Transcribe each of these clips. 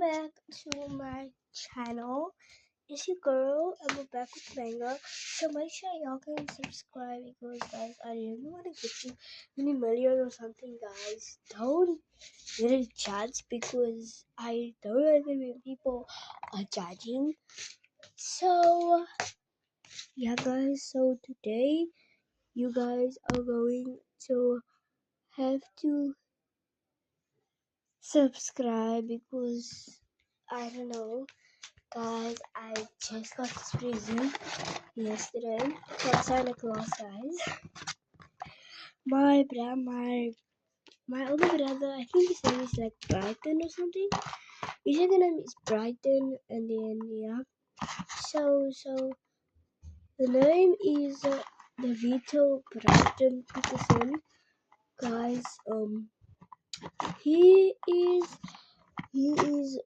back to my channel. It's your girl, I'm back with Manga. So make sure y'all can subscribe because guys, I really want to get you many million or something, guys. Don't get a chance because I don't like it when people are judging. So yeah guys, so today you guys are going to have to subscribe because I don't know. Guys, I just got this present yesterday from Santa Claus, guys. My older brother, I think his name is like Brighton or something. His second name is Brighton, and then yeah. So the name is the Vito Brighton Peterson, guys. He is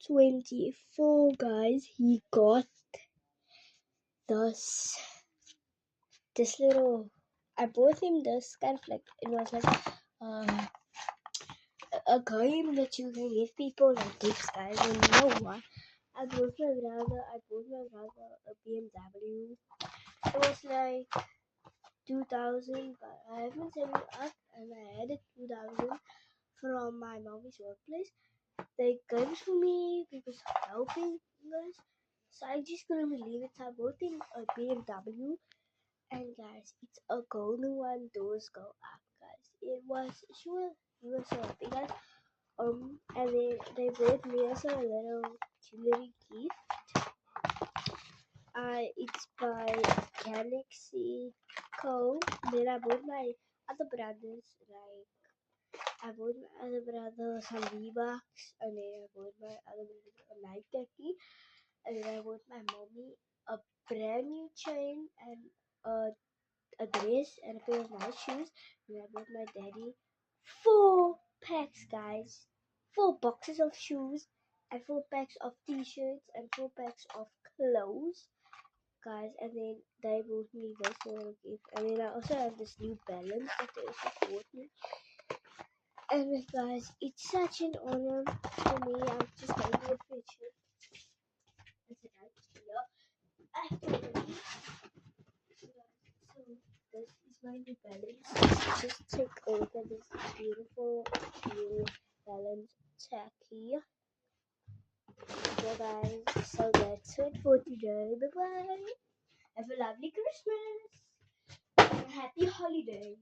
24, guys. He got this little. I bought him this kind of like it was like a game that you can give people like gifts, guys. And you know what? I bought my brother a BMW. It was like 2000, but I haven't saved it up, and I had it 2000 from my mommy's workplace. They gave it for me because of helping guys. So I just couldn't believe it. So I bought him a BMW. And guys, it's a golden one. Doors go up, guys. He was so happy, guys. And they bought me also a little jewelry gift. It's by Galaxy Co. Then I bought my other brothers some V-Bucks, and then I bought my other brother a night khaki, and then I bought my mommy a brand new chain and a dress and a pair of nice shoes. And I bought my daddy 4 packs, guys. 4 boxes of shoes and 4 packs of t-shirts and 4 packs of clothes, guys. And then they bought me this little gift. And then I also have this new balance that they also bought me. And guys, it's such an honor for me. I'm just going to appreciate it. That's it, actually. So this is my new balance. Just take a look at this beautiful new balance tacky. So guys, so that's it for today. Bye bye. Have a lovely Christmas and happy holiday.